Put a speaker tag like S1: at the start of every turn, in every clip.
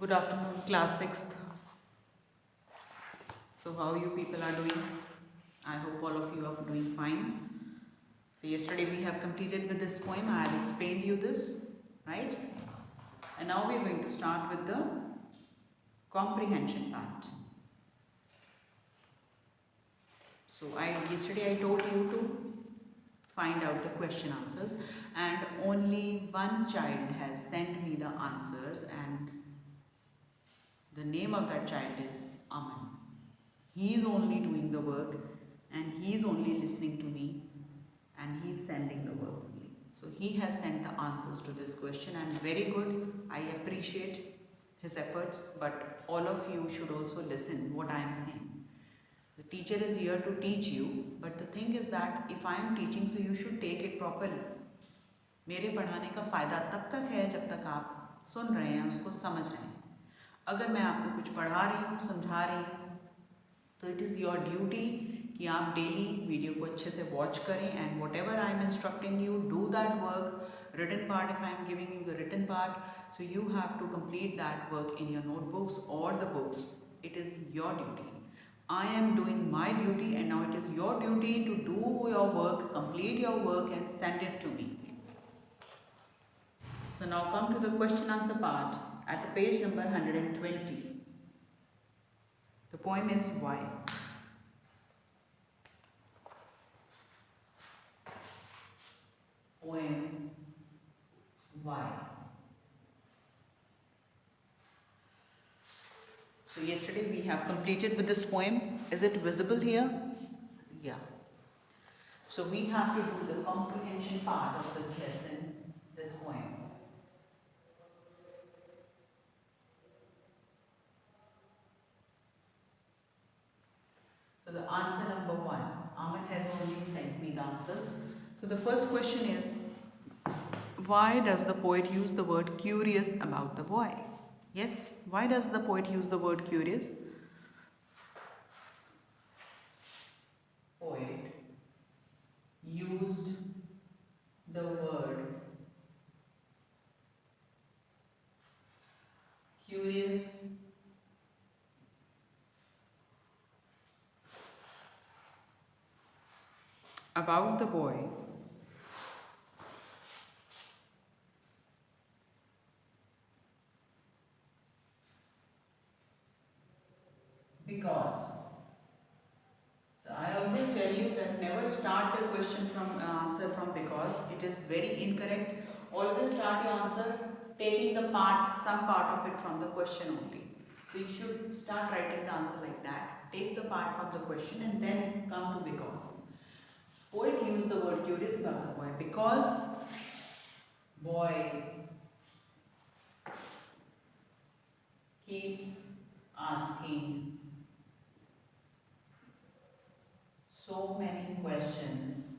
S1: Good afternoon, class 6th. So how you people are doing? I hope all of you are doing fine. So yesterday we have completed with this poem. I have explained you this, right? And now we are going to start with the comprehension part. So yesterday I told you to find out the question answers, and only one child has sent me the answers, and the name of that child is Aman. He is only doing the work and he is only listening to me and he is sending the work only. So he has sent the answers to this question, and very good. I appreciate his efforts, but all of you should also listen what I am saying. The teacher is here to teach you, but the thing is that if I am teaching, so you should take it properly. मेरे पढ़ाने का फ़ायदा तब तक है जब तक आप सुन रहे हैं, उसको समझ रहे हैं. अगर मैं आपको कुछ पढ़ा रही हूँ, समझा रही हूँ, तो इट इज़ योर ड्यूटी कि आप डेली वीडियो को अच्छे से वॉच करें, and whatever I am instructing you, do that work. Written part, if I am giving you the written part, so you have to complete that work in your notebooks और the books. It is your duty. I am doing my duty, and now it is your duty to do your work, complete your work and send it to me. So now come to the question answer part at the page number 120. The poem is Why. Poem Why. So yesterday we have completed with this poem. Is it visible here? Yeah. So we have to do the comprehension part of this lesson, this poem. So the answer number 1, Aman has already sent me the answers. So the first question is, why does the poet use the word curious about the boy? Yes, why does the poet use the word curious? Poet used the word curious about the boy because. So I always tell you that never start the question from answer from because. It is very incorrect. Always start your answer taking the part, some part of it from the question only. So you should start writing the answer like that. Take the part from the question and then come to because. Poet used the word curious about the boy because boy keeps asking so many questions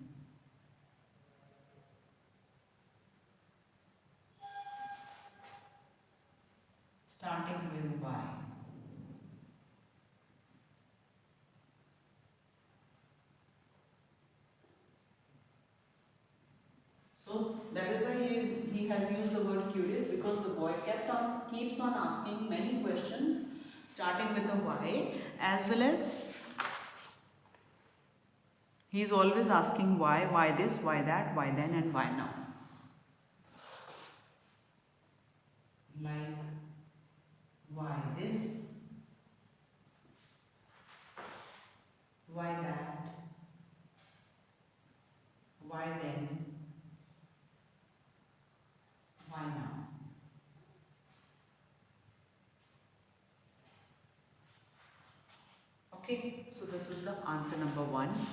S1: starting with why. So that is why he has used the word curious, because the boy keeps on asking many questions starting with the why, as well as he is always asking why this, why that, why then and why now. Like why this, why that, why then, why now. Okay, so this is the answer number 1.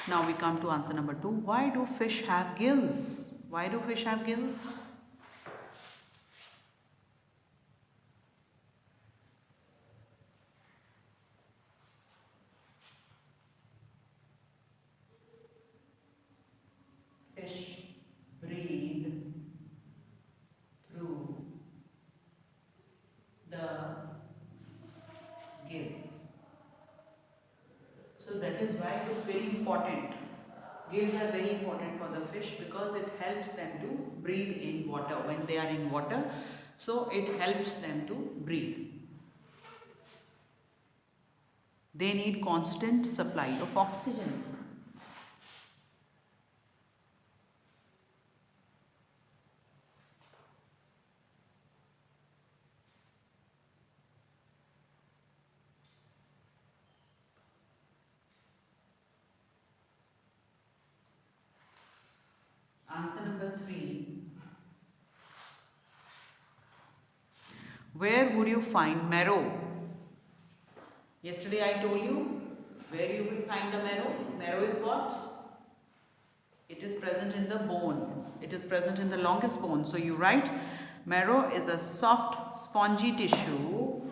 S1: Now we come to answer number 2. Why do fish have gills? Why do fish have gills? Fish breathe through the gills. So that is why it is very important. Gills are very important for the fish because it helps them to breathe in water. When they are in water, So it helps them to breathe. They need constant supply of oxygen. Answer number 3. Where would you find marrow? Yesterday I told you where you will find the marrow. Marrow is what? It is present in the bones. It is present in the longest bone. So you write marrow is a soft spongy tissue.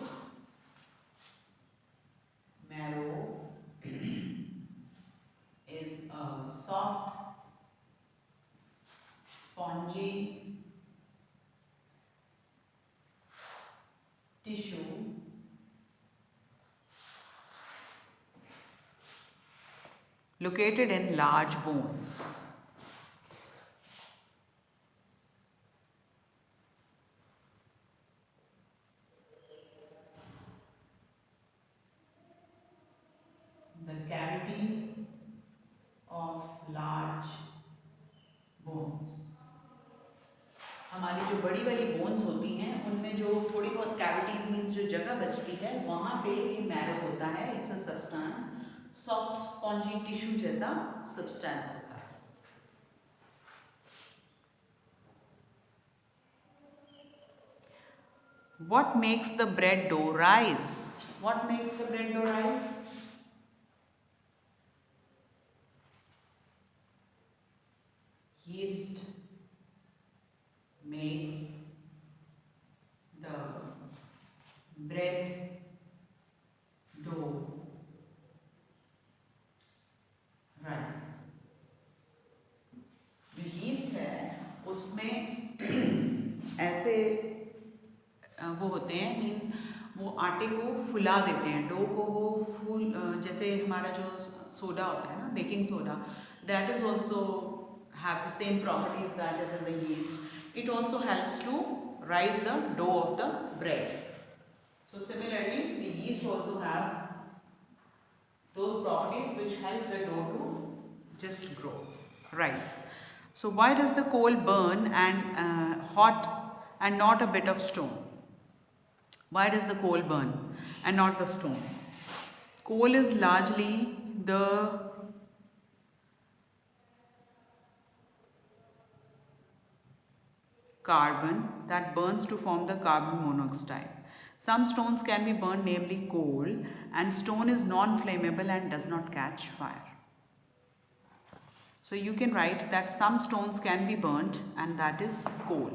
S1: Marrow is a soft spongy tissue located in large bones. The cavities of large bones. हमारी जो बड़ी वाली bones होती हैं उनमें जो थोड़ी बहुत कैविटीज मीन्स जो जगह बचती है वहाँ पे ये मैरो होता है. It's a substance, soft spongy tissue जैसा सब्सटेंस होता है. What makes the bread dough rise? What makes the bread dough rise? Yeast makes the bread dough rise. जो yeast है उसमें ऐसे वो होते हैं मीन्स वो आटे को फुला देते हैं, डो को वो फूल जैसे हमारा जो सोडा होता है ना, baking soda, that is also have the same properties that is in the yeast. It also helps to rise the dough of the bread. So similarly, the yeast also have those properties which help the dough to just grow, rise. So why does the coal burn and hot and not a bit of stone? Why does the coal burn and not the stone? Coal is largely the carbon that burns to form the carbon monoxide. Some stones can be burned, namely coal, and stone is non-flammable and does not catch fire. So you can write that some stones can be burnt, and that is coal.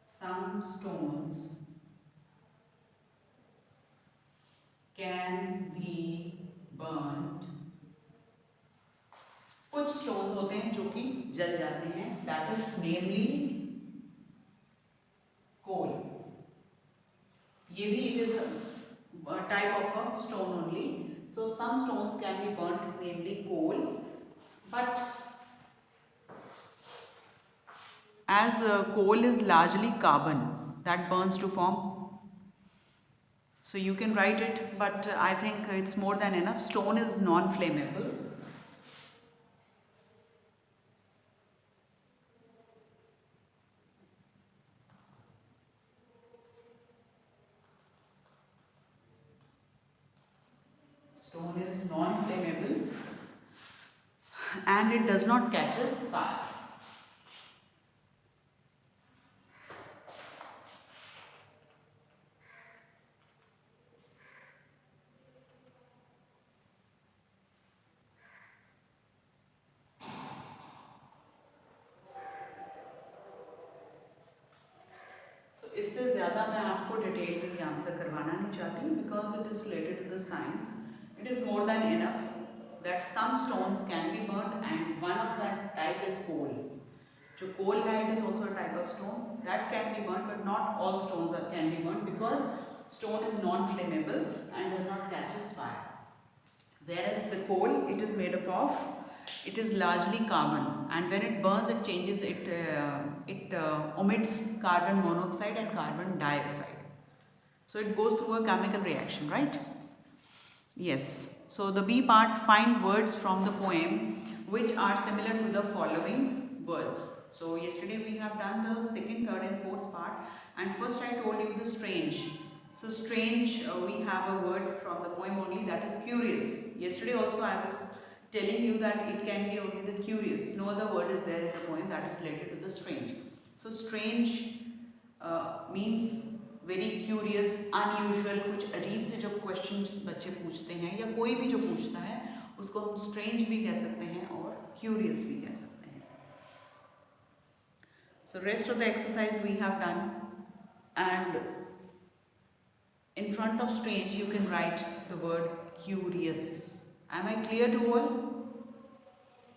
S1: Some stones can be burned. कुछ stones होते हैं जो कि जल जाते हैं, that is namely coal. ये भी it is a type of a stone only. So some stones can be burned, namely coal, but as coal is largely carbon that burns to form, so you can write it, but I think it's more than enough. Stone is non-flammable. Stone is non-flammable and it does not catches fire. इससे ज़्यादा मैं आपको detail में ये answer करवाना नहीं चाहती because it is related to the science. It is more than enough that some stones can be burned and one of that type is coal. जो कोल है it is also a type of stone that can be burned, but not all stones are can be burned because stone is non-flammable and does not catches fire. Whereas the coal, it is made up of, it is largely carbon and when it burns, it changes it emits carbon monoxide and carbon dioxide. So it goes through a chemical reaction, right? Yes. So the B part, find words from the poem which are similar to the following words. So yesterday we have done the second, third and fourth part, and first I told you the strange. So strange, we have a word from the poem only, that is curious. Yesterday also I was telling you that it can be only the curious. No other word is there in the poem that is related to the strange. So strange means very curious, unusual, कुछ अजीब से जब questions बच्चे पूछते हैं या कोई भी जो पूछता है उसको हम स्ट्रेंज भी कह सकते हैं और क्यूरियस भी कह सकते हैं. So rest of the exercise we have done, and in front of strange you can write the word curious. Am I clear to all?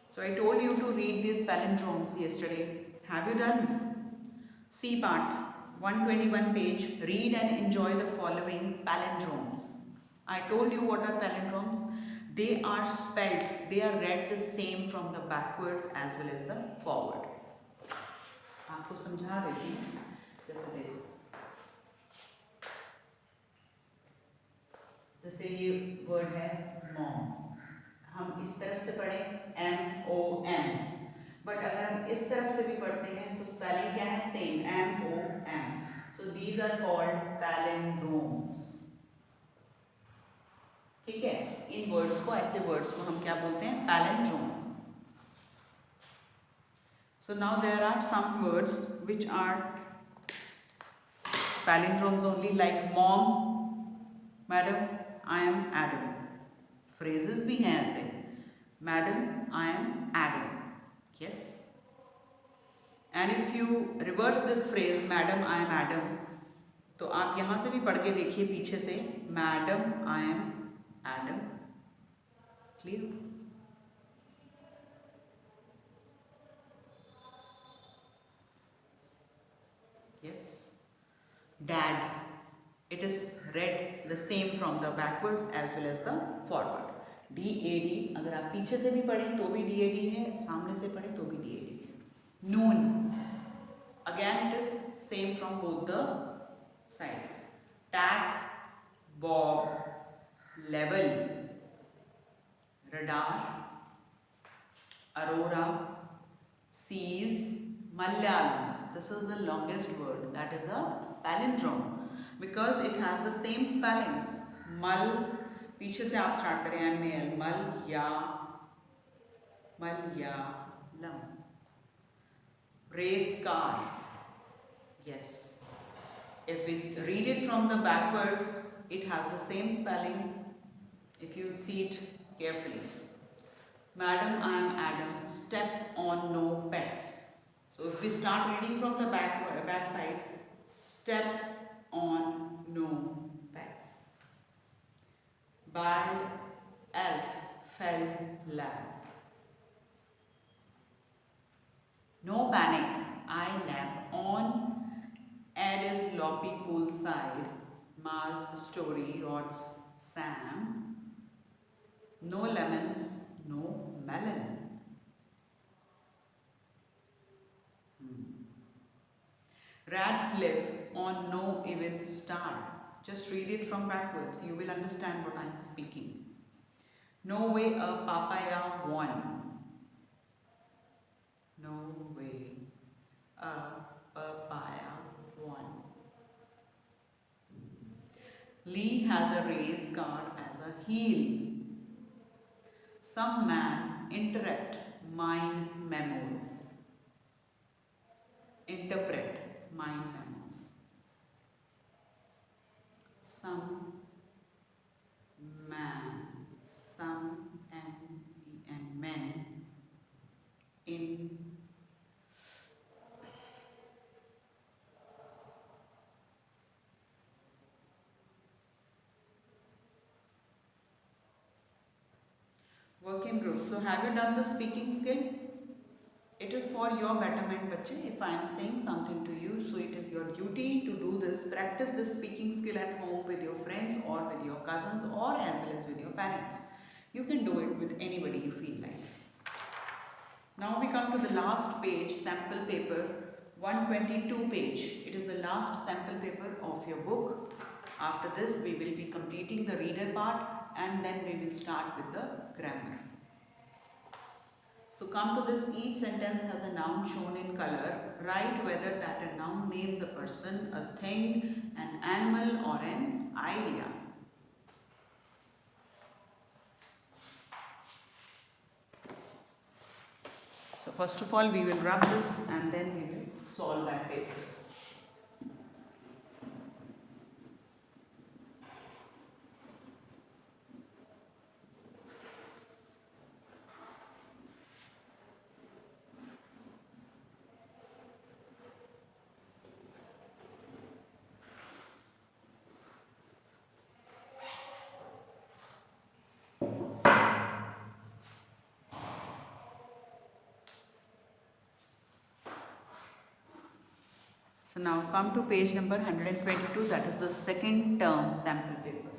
S1: So I told you to read these palindromes yesterday. Have you done? C part, 121 page, read and enjoy the following palindromes. I told you what are palindromes. They are spelled, they are read the same from the backwards as well as the forward. आपको समझा देती हूँ. जैसे देखो, जैसे ये word है mom, हम इस तरफ से पढ़ें MOM, बट अगर हम इस तरफ से भी पढ़ते हैं तो स्पेलिंग क्या है, same, MOM. So these are called palindromes. ठीक है, इन वर्ड्स को, ऐसे वर्ड्स को हम क्या बोलते हैं, palindromes. So now there are some words which are palindromes only, like mom, madam, I am Adam. Phrases भी हैं ऐसे, Madam, I am Adam. Yes. And if you reverse this phrase, Madam, I am Adam, तो आप यहाँ से भी पढ़ के देखिए पीछे से, Madam, I am Adam. Clear? Yes. Dad. It is read the same from the backwards as well as the forward. DAD, अगर आप पीछे से भी पढ़ें तो भी DAD है, सामने से पढ़ें तो भी DAD है. Noon, again it is same from both the sides. Tat, Bob, level, radar, Aurora, seas, Malayalam. This is the longest word, that is a palindrome, because it has the same spellings. Mal, पीछे से आप start करें, MAL, मल या, Malayalam. Race car, yes. If we read it from the backwards, it has the same spelling. If you see it carefully. Madam, I am Adam. Step on no pets. So if we start reading from the back sides, step on no pets. Bald elf felt lamp. No panic, I nap on Addis loppy poolside. Mars story rots Sam. No lemons, no melon. Rats live on no evil star. Just read it from backwards. You will understand what I am speaking. No way a papaya won. No way a papaya won. Lee has a race car as a heel. Some man interrupt mind memos. Interpret mind memos. Some man, some M-E-N, men in work in groups. So have you done the speaking skill? It is for your betterment, bache. If I am saying something to you, so it is your duty to do this. Practice this speaking skill at home with your friends or with your cousins or as well as with your parents. You can do it with anybody you feel like. Now we come to the last page, sample paper 122 page. It is the last sample paper of your book. After this we will be completing the reader part and then we will start with the grammar. So come to this, each sentence has a noun shown in color. Write whether that a noun names a person, a thing, an animal or an idea. So first of all we will rub this and then we will solve that paper. So now come to page number 122, that is the second term sample paper.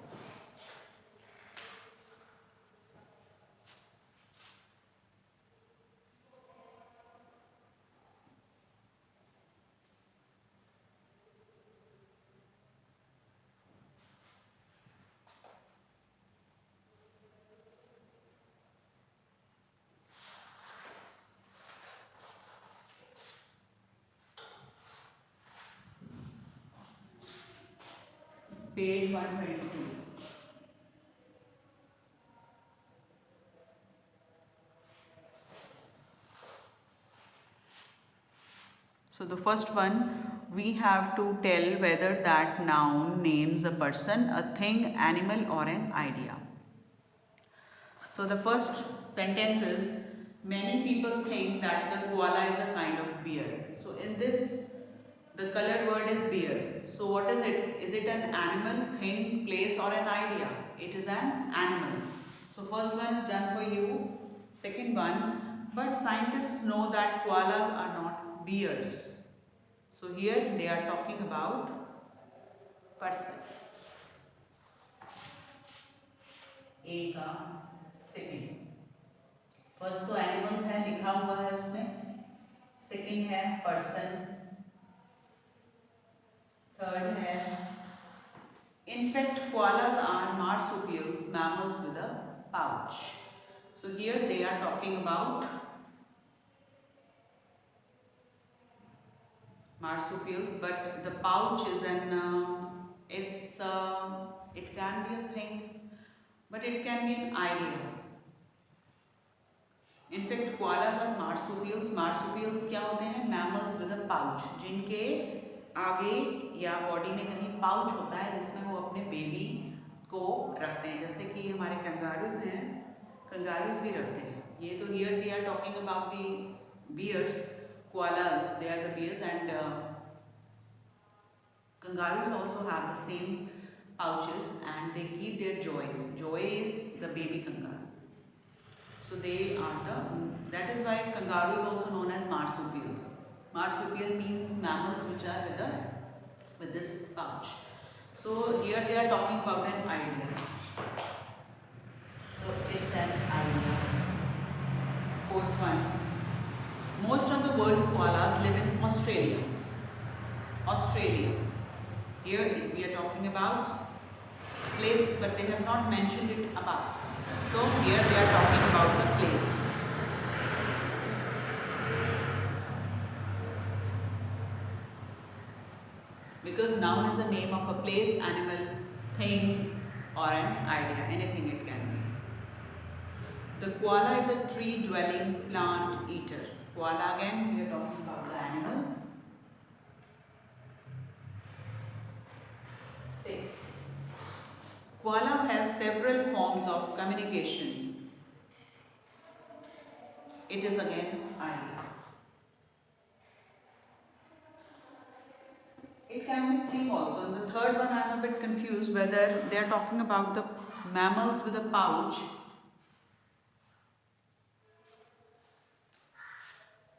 S1: Page 122. So the first one, we have to tell whether that noun names a person, a thing, animal or an idea. So the first sentence is, many people think that the koala is a kind of bear. So in this, the colored word is bear. So what is it? Is it an animal, thing, place or an idea? It is an animal. So first one is done for you. Second one, but scientists know that koalas are not bears. So here they are talking about person. A का second. First तो animals है, लिखा हुआ है उसमें. Second है person. Third है, in fact koalas are marsupials, mammals with a pouch. So here they are talking about marsupials, but the pouch is an it can be a thing, but it can be an idea. In fact koalas are marsupials. Marsupials क्या होते हैं? Mammals with a pouch, जिनके आगे या body में कहीं pouch होता है जिसमें वो अपने बेबी को रखते हैं, जैसे कि हमारे कंगारूज हैं, कंगारूज भी रखते हैं. ये तो here they are talking about the bears. Koalas, they are the bears, and kangaroos also have the same pouches and they keep their joys. Joy is the baby kangaroo. So they are that is why kangaroo is also known as marsupials. Marsupial means mammals which are with this pouch. So here they are talking about an idea. So it's an idea. Fourth one. Most of the world's koalas live in Australia. Australia. Here we are talking about place, but they have not mentioned it about. So here we are talking about the place. Because noun is the name of a place, animal, thing or an idea. Anything it can be. The koala is a tree-dwelling plant eater. Koala, again we are talking about the animal. 6. Koalas have several forms of communication. It is again idea. It can be thing also. In the third one I am a bit confused whether they are talking about the mammals with a pouch.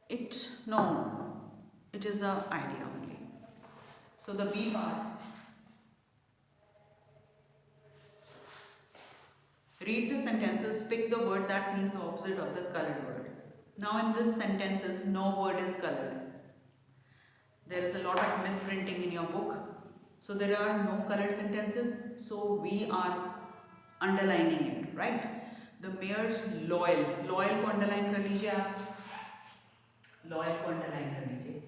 S1: It is a idea only. So the B part. Read the sentences, pick the word that means the opposite of the colored word. Now in this sentences, no word is colored. There is a lot of misprinting in your book. So there are no colored sentences. So we are underlining it, right? The mayor's loyal. Loyal को underline कर लीजिए आप. Loyal को underline कर लीजिए.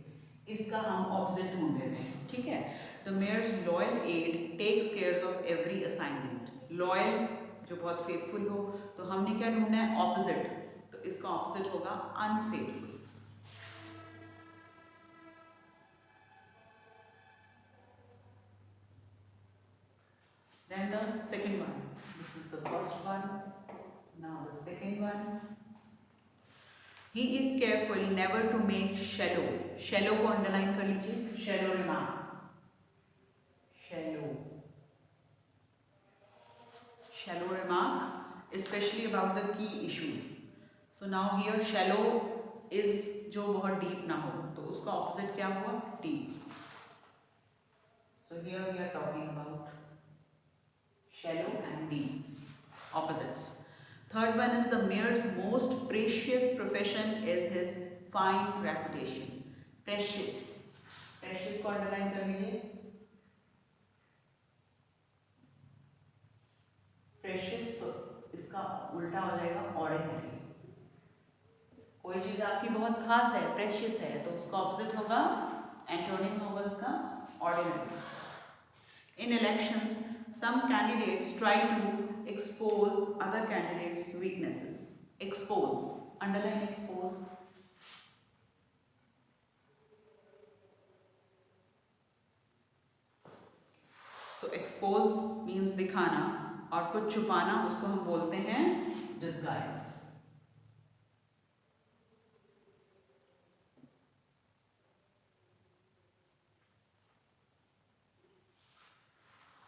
S1: इसका हम opposite ढूंढ लेते हैं, ठीक है? The mayor's loyal aide takes care of every assignment. Loyal जो बहुत faithful हो, तो हमने क्या ढूंढना है? Opposite. तो इसका opposite होगा unfaithful. Then the second one. This is the first one. Now the second one. He is careful never to make shallow. Shallow को underline कर लीजिए. Shallow remark. Shallow. Shallow remark, especially about the key issues. So now here shallow is जो बहुत deep ना हो, तो उसका opposite क्या हुआ? Deep. So here we are talking about shallow and deep, opposites. Third one is the mayor's most precious profession is his fine reputation. Precious. Precious को underline कर लीजिए. Precious तो इसका उल्टा हो जाएगा ordinary. कोई चीज़ आपकी बहुत खास है, precious है, तो उसका opposite होगा, antonym होगा उसका ordinary. In elections, some candidates try to expose other candidates' weaknesses. Expose. Underline expose. So expose means दिखाना और कुछ छुपाना उसको हम बोलते हैं disguise.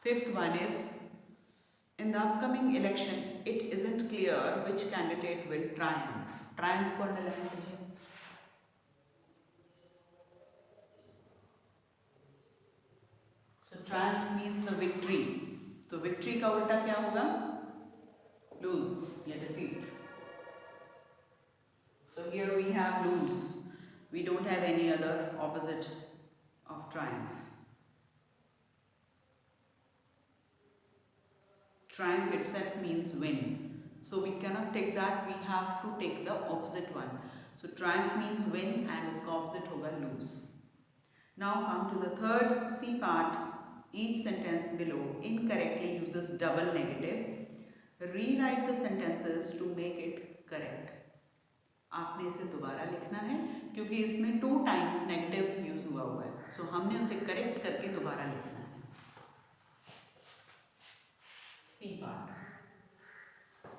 S1: Fifth one is, in the upcoming election, it isn't clear which candidate will triumph. Triumph को underline कीजिए. So triumph means the victory. तो victory का उल्टा क्या होगा? Lose या defeat. So here we have lose. We don't have any other opposite of triumph. Triumph itself means win. So we cannot take that, we have to take the opposite one. So triumph means win and उसका opposite होगा lose. Now come to the third C part. Each sentence below incorrectly uses double negative. Rewrite the sentences to make it correct. आपने इसे दोबारा लिखना है क्योंकि इसमें 2 times negative use हुआ है. So हमने उसे करेक्ट करके दोबारा लिखना है. C part.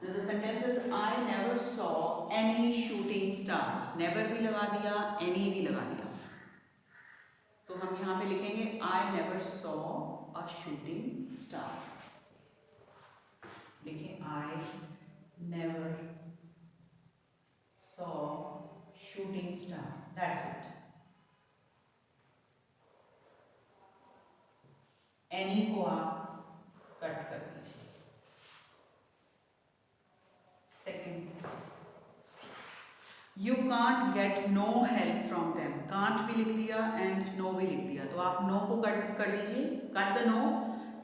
S1: Now the sentences I never saw any shooting stars. Never भी लगा दिया, any भी लगा दिया. तो हम यहाँ पे लिखेंगे I never saw a shooting star. लिखिए I never saw shooting star. That's it. Any को आप कट कर दीजिए. Second, you can't get no help from them. Can't भी लिख दिया and no भी लिख दिया. तो आप no को कट कर दीजिए. Cut the no.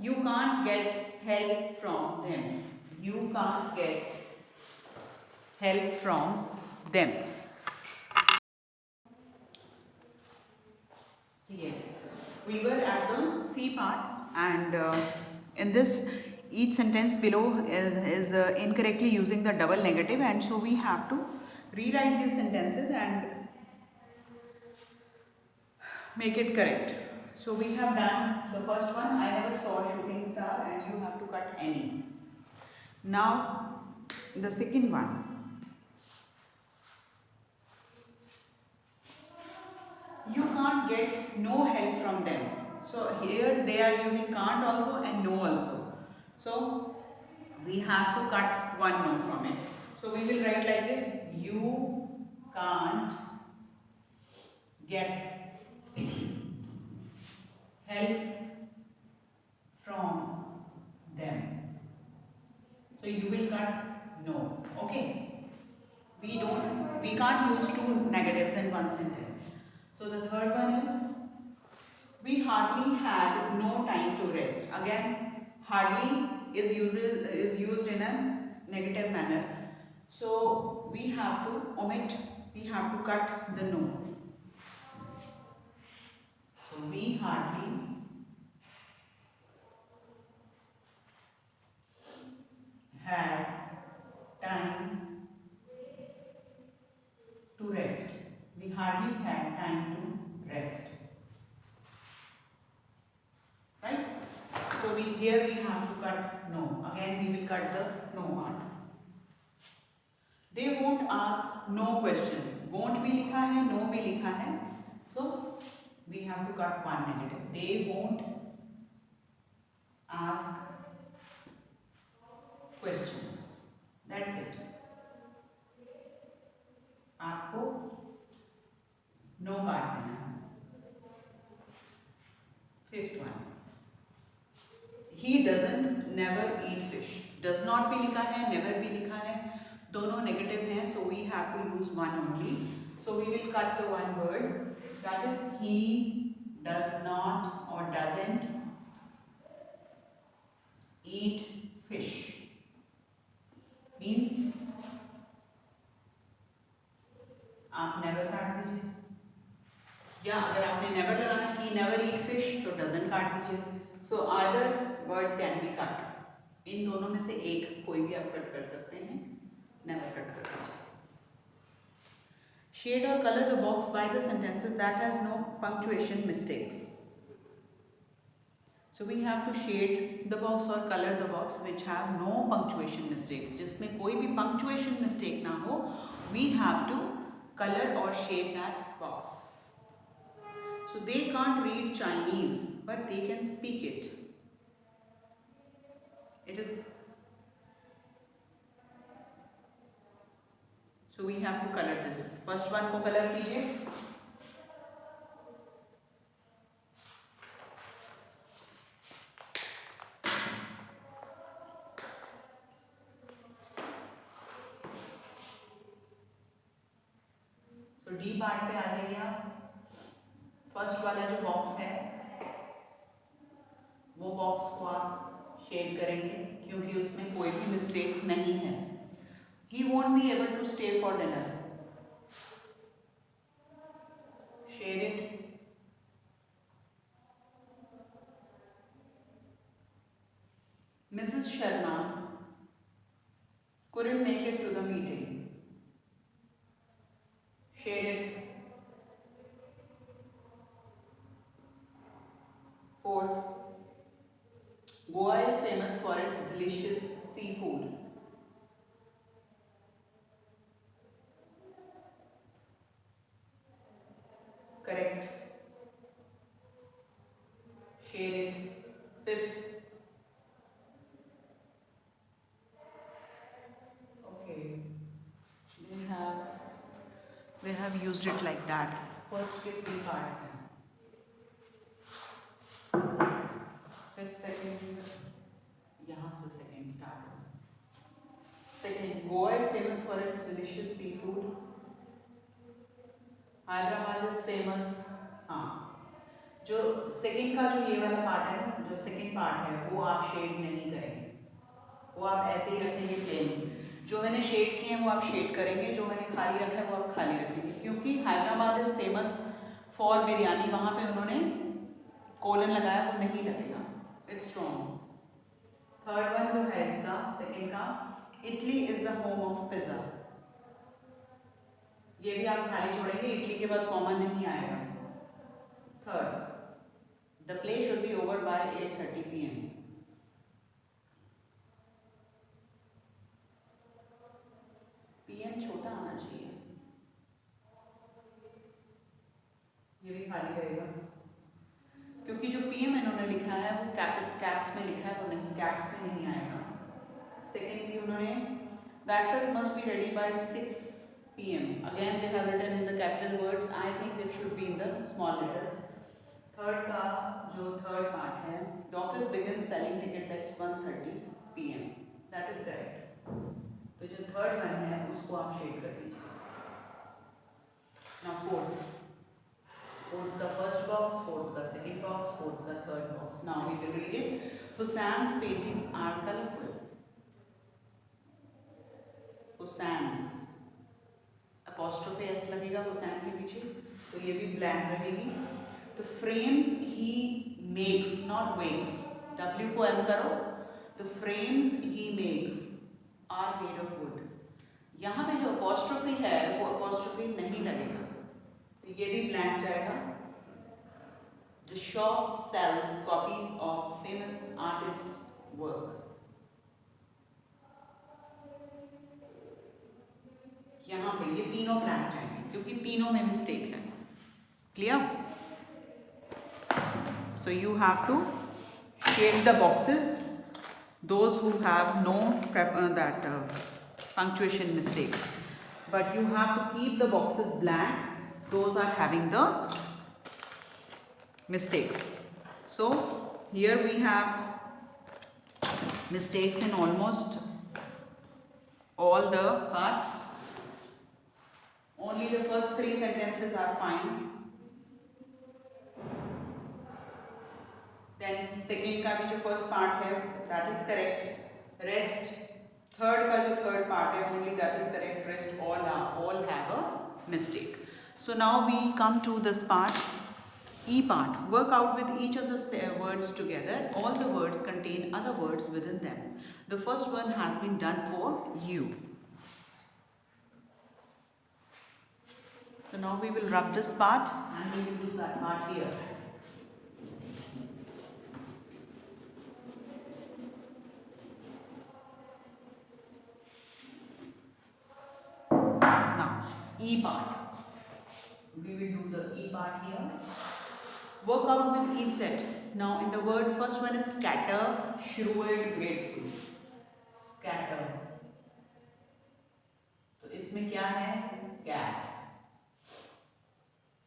S1: You can't get help from them. You can't get help from them. Yes, we were at the C part, and in this each sentence below is incorrectly using the double negative, and so we have to rewrite these sentences and make it correct. So we have done the first one, I never saw a shooting star, and you have to cut any. Now the second one. You can't get no help from them. So here they are using can't also and no also. So we have to cut one no from it. So we will write like this. You can't get help from them. So you will cut no. Okay. We don't we can't use two negatives in one sentence. So the third one is, we hardly had no time to rest. Again, hardly is used in a negative manner. So we have to omit, we have to cut the no. So we hardly had time to rest. We hardly had time to rest. Right? So here we have to cut no. Again we will cut the no part. They won't ask no question. Won't भी लिखा है, no भी लिखा है. So we have to cut one negative. They won't ask questions. That's it. आपको no काट देना है. Fifth one. He doesn't never eat fish. Does not भी लिखा है, never भी लिखा है. दोनों नेगेटिव हैं, so we have to use one only. So we will cut the one word, that is he does not or doesn't eat fish. Means आप never काट दीजिए, या अगर आपने never लगाना he never eat fish तो doesn't काट दीजिए. So either word can be cut. इन दोनों में से एक कोई भी आप कट कर सकते हैं, never कट कर दीजिए. Shade or color the box by the sentences that has no punctuation mistakes. So we have to shade the box or color the box which have no punctuation mistakes. जिसमें कोई भी punctuation mistake ना हो, we have to color or shade that box. So they can't read Chinese, but they can speak it. It is. So we have to color this. First one को color कीजिए. तो D part पे आ जाइए आप. First वाला जो box है वो बॉक्स को आप शेड करेंगे क्योंकि उसमें कोई भी मिस्टेक नहीं है. He won't be able to stay for dinner. Shade it. Mrs. Sharma couldn't make it to the meeting. Shade it. Fourth, Goa is famous for its delicious seafood. Correct. Shade it. Fifth. Okay. We have used it like that. First के 3 parts हैं. फिर second, यहाँ से second start. Second, Goa is famous for its delicious seafood. Hyderabad is famous. हाँ, जो second का जो ये वाला पार्ट है ना, जो सेकंड पार्ट है वो आप शेड नहीं करेंगे, वो आप ऐसे ही रखेंगे प्लेन. जो मैंने शेड किए हैं वो आप शेड करेंगे, जो मैंने खाली रखा है वो आप खाली रखेंगे. क्योंकि Hyderabad is famous for biryani, वहाँ पे उन्होंने कोलन लगाया, वो नहीं लगेगा. It's wrong. थर्ड वन जो है इसका सेकंड का, Italy is the home of pizza. ये भी आप खाली छोड़ेंगे, इटली के बाद कॉमन नहीं आएगा. Third, the play should be over by 8:30 PM. PM छोटा आना चाहिए, ये भी खाली रहेगा क्योंकि जो PM इन्होंने लिखा है वो कैप्स में लिखा है, वो नहीं कैप्स में नहीं आएगा. सेकेंड भी उन्होंने the actors must be ready bye 6 PM. Again they have written in the capital words. I think it should be in the small letters. Third का जो third part है, the office begins selling tickets at 1:30 PM. That is correct. तो जो third one है उसको आप shade कर दीजिए. Now fourth. Fourth the first box, fourth the second box, fourth the third box. Now we will read it. Hussein's paintings are colorful. Hussein's apostrophe s लगेगा हुसैन के पीछे, तो ये भी ब्लैंक रहेगी. The frames he makes, not makes. W को M करो. The frames he makes are made of wood. यहाँ पे जो apostrophe है वो apostrophe नहीं लगेगा, तो ये भी ब्लैंक जाएगा. The shop sells copies of famous artists' work. यहाँ पे ये तीनों ब्लैंक जाएंगे क्योंकि तीनों में मिस्टेक है. Clear? So you have to shade the boxes, those who have no punctuation mistakes, but you have to keep the boxes blank, those are having the mistakes. So here we have mistakes in almost all the parts. Only the first three sentences are fine. Then second का भी जो first part है that is correct. Rest third का जो third part है only that is correct. Rest all have a mistake. So now we come to this part. E part. Work out with each of the words together. All the words contain other words within them. The first one has been done for you. So now we will rub this part and we will do that part here. Now, E part. We will do the E part here. Work out with each set. Now in the word, first one is scatter, shrewd, grateful. Scatter. तो इसमें क्या है? Cat.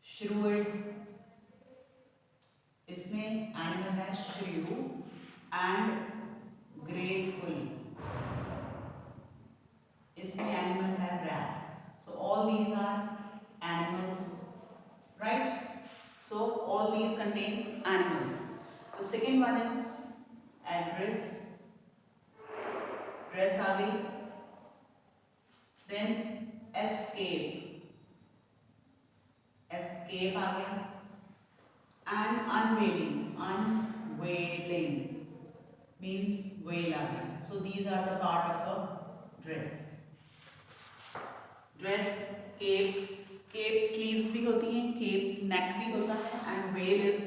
S1: Shrewd. इसमें animal है shrew and grateful. इसमें animal है rat. So all these are animals, right? So all these contain animals. The second one is address. Dress आ गई. Then escape. Escape आ गया. And unveiling. Unveiling means veil आ गया. So these are the part of a dress. Dress, cape. Cape sleeves भी होती हैं, cape neck भी होता है, and veil is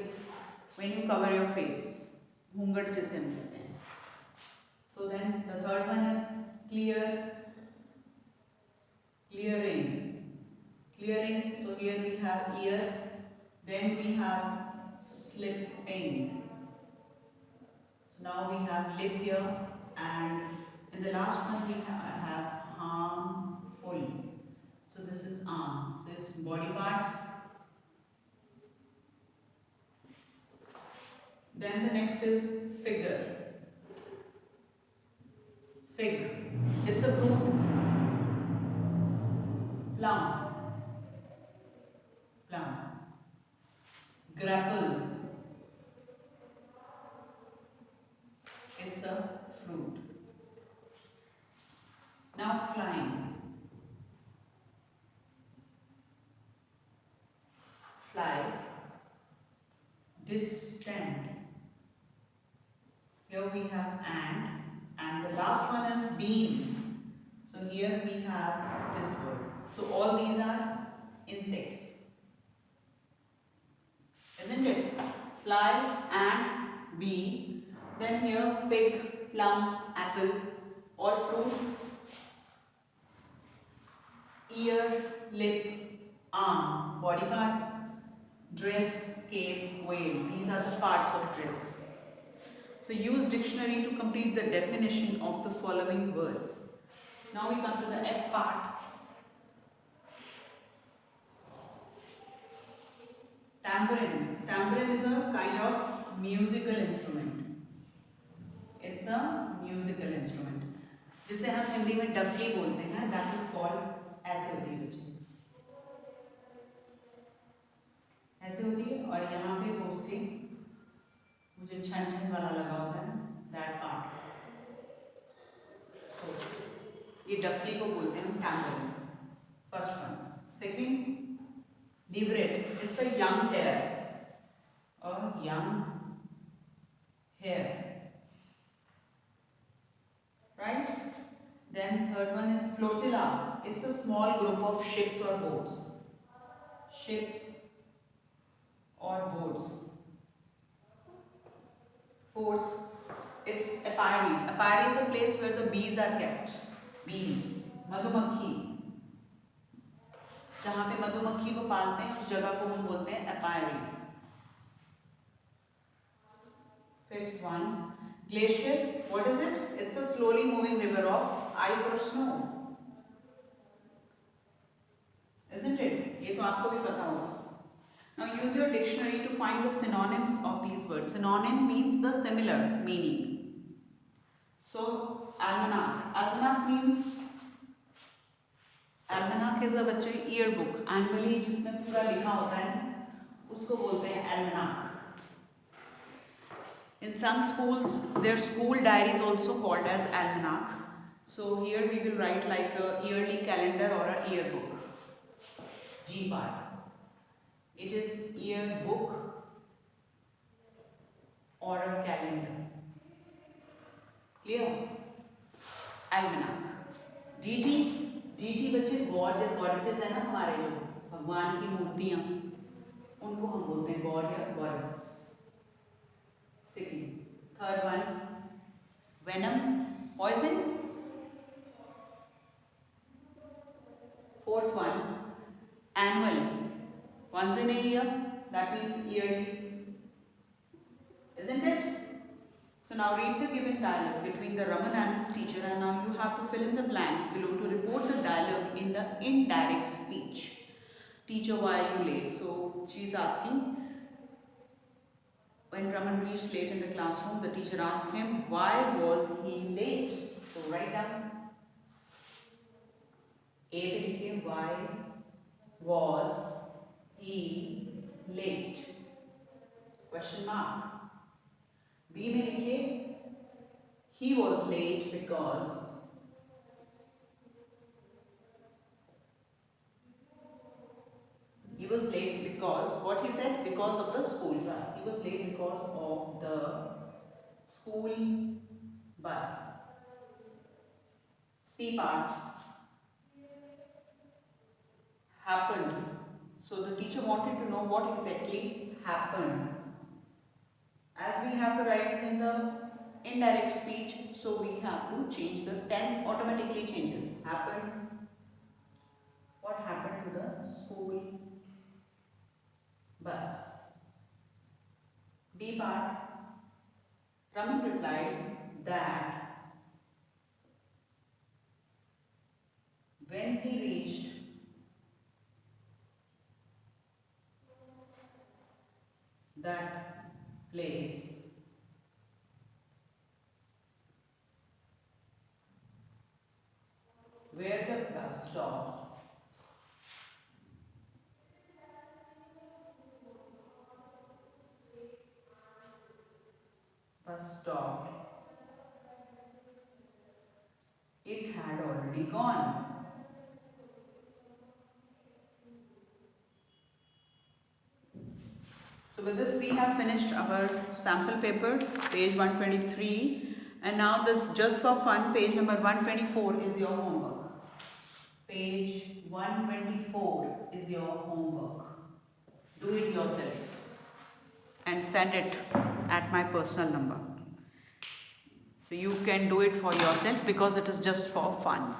S1: when you cover your face. घूंघट जिसे हम कहते हैं. So then the third one is clear. Clearing. Clearing. So here we have ear. Then we have slipping. So now we have lip here, and in the last one we have harmful. So this is arm. So it's body parts. Then the next is figure. Fig. It's a fruit. Plum. Plum. Grapple. It's a fruit. Now flying. Fly. Distant. Here we have and the last one is beam. So here we have this word. So all these are insects, isn't it? Fly and bee. Then here fig, plum, apple, all fruits. Ear, lip, arm, body parts. Dress, cape, veil. These are the parts of dress. So use dictionary to complete the definition of the following words. Now we come to the F part. Tambourine. Tambourine is a kind of musical instrument. It's a musical instrument. जिसे हम हिंदी में डफली बोलते हैं. That is called ऐसे होती है बच्चे. ऐसे होती है, और यहाँ पे मोस्टली मुझे छन छन वाला लगा होता है, दैट पार्ट। सो ये डफली को बोलते हैं हम टैम्बोलिन, first one. Second, leveret, it's a young hare, right? Then third one is flotilla, it's a small group of ships or boats, Fourth, it's apiary. Apiary is a place where the bees are kept. Bees, मधुमक्खी, जहाँ पे मधुमक्खी को पालते हैं उस जगह को हम बोलते हैं apiary. Fifth one, glacier. What is it? It's a slowly moving river of ice or snow. Isn't it? ये तो आपको भी पता होगा. Now use your dictionary to find the synonyms of these words. Synonym means the similar meaning. So almanac. Almanac is a बच्चे yearbook. Annually जिसमें पूरा लिखा होता है उसको बोलते हैं almanac. In some schools, their school diary is also called as almanac. So here we will write like a yearly calendar or a yearbook. G part. It is yearbook or a calendar. Clear? Almanac. DT बच्चे God या goddesses है ना हमारे, जो भगवान की मूर्तियाँ, उनको हम बोलते हैं गॉड या goddess. Second. Third one, venom, poison. Fourth one, annual, once in a year, that means yearly, isn't it? So now read the given dialogue between the Raman and his teacher, and now you have to fill in the blanks below to report the dialogue in the indirect speech. Teacher, why are you late? So she is asking, when Raman reached late in the classroom, the teacher asked him, why was he late? So write down. A पे लिखिए, why was he late? Question mark. B में लिखिए, he was late because. He was late because, what he said? Because of the school bus. He was late because of the school bus. C part. Happened. So the teacher wanted to know what exactly happened. As we have to write it in the indirect speech, so we have to change the tense, automatically changes. Happened. What happened to the school bus? B part. Raman replied that when he reached that place, where the bus stops, it had already gone. So with this we have finished our sample paper, page 123, and now this just for fun, page number 124 is your homework. Page 124 is your homework. Do it yourself and send it at my personal number. So you can do it for yourself because it is just for fun.